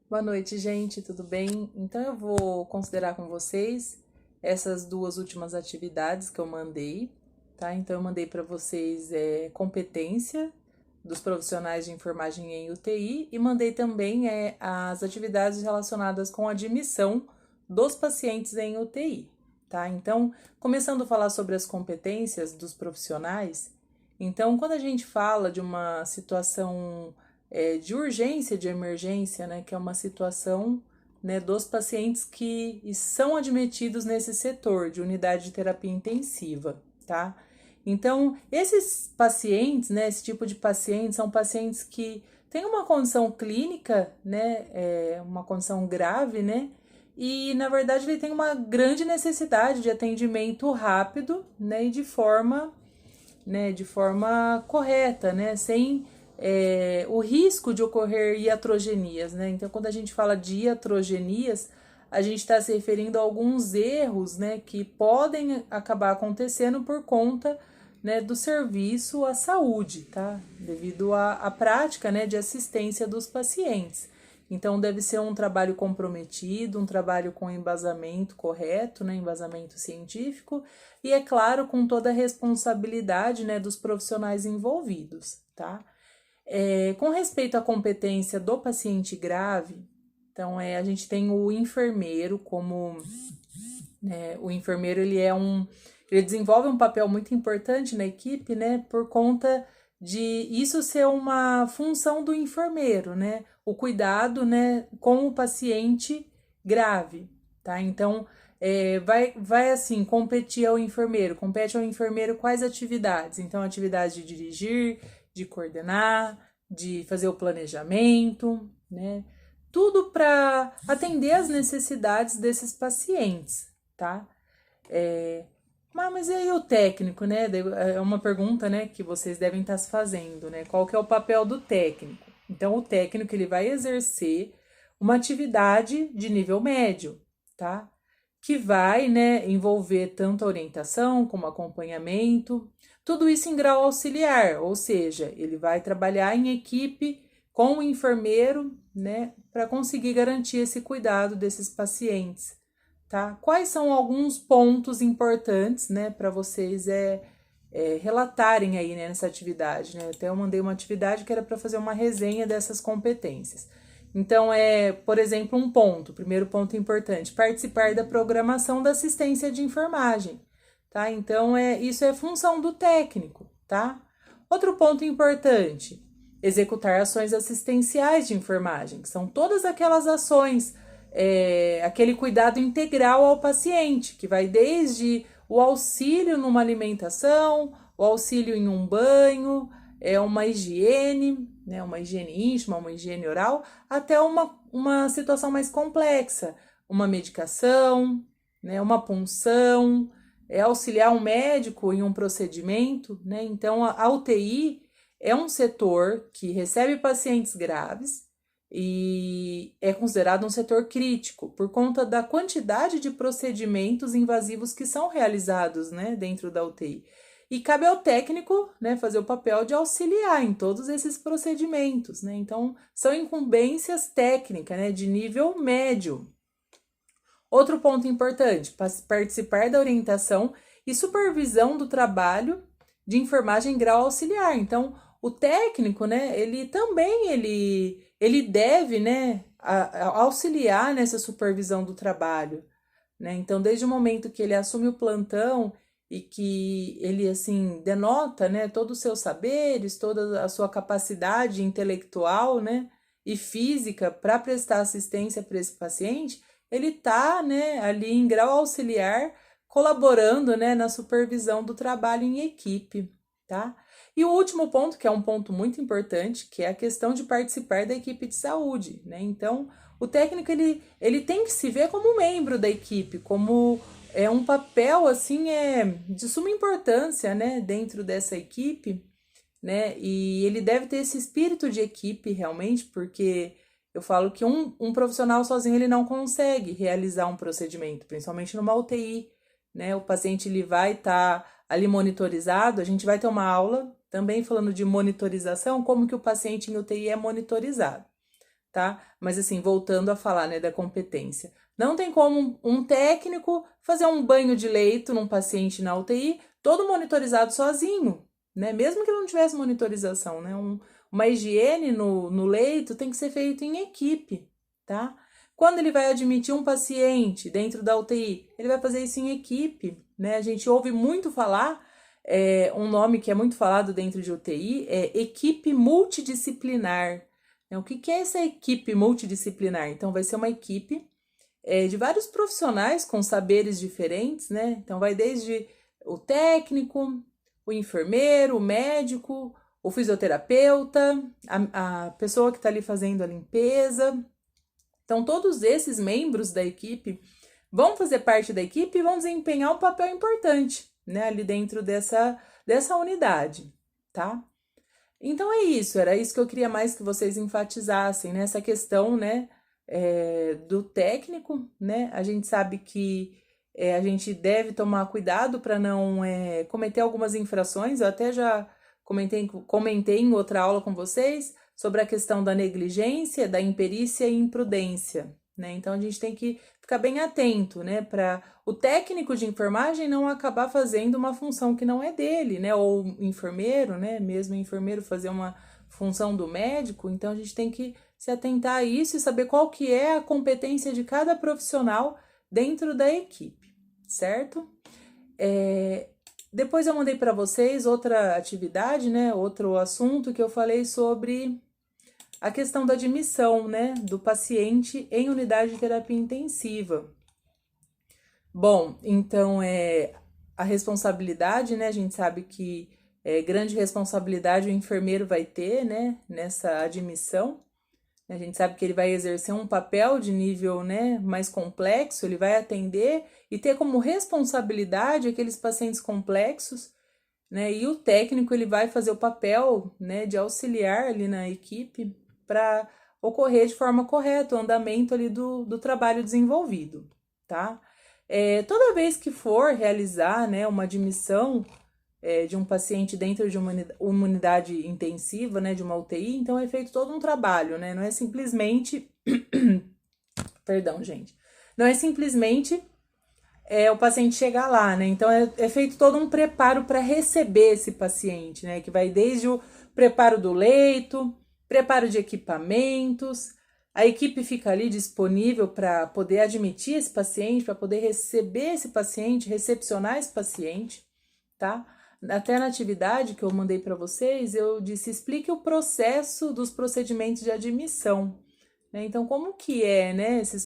Boa noite, gente, tudo bem? Então eu vou considerar com vocês essas duas últimas atividades que eu mandei, tá? Então eu mandei para vocês competência dos profissionais de enfermagem em UTI e mandei também as atividades relacionadas com admissão dos pacientes em UTI, tá? Então, começando a falar sobre as competências dos profissionais, então quando a gente fala de uma situação de urgência, de emergência, né, que é uma situação, né, dos pacientes que são admitidos nesse setor de unidade de terapia intensiva, tá? Então, esses pacientes, né, esse tipo de pacientes são pacientes que têm uma condição clínica, né, uma condição grave, né, e na verdade ele tem uma grande necessidade de atendimento rápido, né, e de forma correta, né, sem o risco de ocorrer iatrogenias, né? Então, quando a gente fala de iatrogenias, a gente está se referindo a alguns erros, né, que podem acabar acontecendo por conta, né, do serviço à saúde, tá? Devido à prática, né, de assistência dos pacientes. Então, deve ser um trabalho comprometido, um trabalho com embasamento correto, né, embasamento científico, e, é claro, com toda a responsabilidade, né, dos profissionais envolvidos, tá? Com respeito à competência do paciente grave, então a gente tem o enfermeiro como, né, o enfermeiro ele desenvolve um papel muito importante na equipe, né, por conta de isso ser uma função do enfermeiro, né, o cuidado, né, com o paciente grave, tá? Então, vai assim, compete ao enfermeiro quais atividades? Então, atividade de dirigir, de coordenar, de fazer o planejamento, né? Tudo para atender às necessidades desses pacientes, tá? Mas e aí o técnico, né? É uma pergunta, né, que vocês devem estar se fazendo, né? Qual que é o papel do técnico? Então, o técnico ele vai exercer uma atividade de nível médio, tá? Que vai, né, envolver tanto a orientação como acompanhamento, tudo isso em grau auxiliar, ou seja, ele vai trabalhar em equipe com o enfermeiro, né, para conseguir garantir esse cuidado desses pacientes, tá? Quais são alguns pontos importantes, né, para vocês relatarem aí, né, nessa atividade, né? Até eu mandei uma atividade que era para fazer uma resenha dessas competências. Então, por exemplo, primeiro ponto importante, participar da programação da assistência de enfermagem, tá? Então, isso é função do técnico, tá? Outro ponto importante, executar ações assistenciais de enfermagem, que são todas aquelas ações, aquele cuidado integral ao paciente, que vai desde o auxílio numa alimentação, o auxílio em um banho, uma higiene, né, uma higiene íntima, uma higiene oral, até uma situação mais complexa, uma medicação, né, uma punção, auxiliar um médico em um procedimento, né? Então, a UTI é um setor que recebe pacientes graves e é considerado um setor crítico por conta da quantidade de procedimentos invasivos que são realizados, né, dentro da UTI. E cabe ao técnico, né, fazer o papel de auxiliar em todos esses procedimentos, né? Então, são incumbências técnicas, né, de nível médio. Outro ponto importante, participar da orientação e supervisão do trabalho de enfermagem em grau auxiliar. Então, o técnico, né, ele também ele deve, né, auxiliar nessa supervisão do trabalho, né? Então, desde o momento que ele assume o plantão e que ele assim denota, né, todos os seus saberes, toda a sua capacidade intelectual, né, e física para prestar assistência para esse paciente, ele tá, né, ali em grau auxiliar, colaborando, né, na supervisão do trabalho em equipe, tá? E o último ponto, que é um ponto muito importante, que é a questão de participar da equipe de saúde, né? Então, o técnico ele tem que se ver como membro da equipe, como um papel assim de suma importância, né, dentro dessa equipe, né? E ele deve ter esse espírito de equipe realmente, porque eu falo que um profissional sozinho ele não consegue realizar um procedimento, principalmente numa UTI, né? O paciente ele vai estar ali monitorizado, a gente vai ter uma aula também falando de monitorização, como que o paciente em UTI é monitorizado. tá? Mas assim, voltando a falar, né, da competência. Não tem como um técnico fazer um banho de leito num paciente na UTI, todo monitorizado sozinho, né? Mesmo que não tivesse monitorização, né? Uma higiene no leito tem que ser feito em equipe, tá? Quando ele vai admitir um paciente dentro da UTI, ele vai fazer isso em equipe, né? A gente ouve muito falar, um nome que é muito falado dentro de UTI é equipe multidisciplinar. O que é essa equipe multidisciplinar? Então, vai ser uma equipe de vários profissionais com saberes diferentes, né? Então, vai desde o técnico, o enfermeiro, o médico, o fisioterapeuta, a pessoa que está ali fazendo a limpeza. Então, todos esses membros da equipe vão fazer parte da equipe e vão desempenhar um papel importante, né, ali dentro dessa unidade, tá? Então é isso, era isso que eu queria mais que vocês enfatizassem, né? Essa questão, né, do técnico, né? A gente sabe que a gente deve tomar cuidado para não cometer algumas infrações. Eu até já comentei em outra aula com vocês sobre a questão da negligência, da imperícia e imprudência, né? Então a gente tem que ficar bem atento, né, para o técnico de enfermagem não acabar fazendo uma função que não é dele, né? Ou o enfermeiro, né? Mesmo o enfermeiro fazer uma função do médico. Então a gente tem que se atentar a isso e saber qual que é a competência de cada profissional dentro da equipe, certo? Depois eu mandei para vocês outra atividade, né? Outro assunto que eu falei sobre a questão da admissão, né, do paciente em unidade de terapia intensiva. Bom, então a responsabilidade, né, a gente sabe que grande responsabilidade o enfermeiro vai ter, né, nessa admissão. A gente sabe que ele vai exercer um papel de nível, né, mais complexo, ele vai atender e ter como responsabilidade aqueles pacientes complexos, né, e o técnico ele vai fazer o papel, né, de auxiliar ali na equipe para ocorrer de forma correta o andamento ali do trabalho desenvolvido, tá? Toda vez que for realizar, né, uma admissão de um paciente dentro de uma unidade intensiva, né, de uma UTI, então é feito todo um trabalho, né, não é simplesmente, perdão, gente, não é simplesmente o paciente chegar lá, né, então é feito todo um preparo para receber esse paciente, né, que vai desde o preparo do leito, preparo de equipamentos, a equipe fica ali disponível para poder admitir esse paciente, para poder receber esse paciente, recepcionar esse paciente, tá? Até na atividade que eu mandei para vocês, eu disse, explique o processo dos procedimentos de admissão, né? Então, como que né,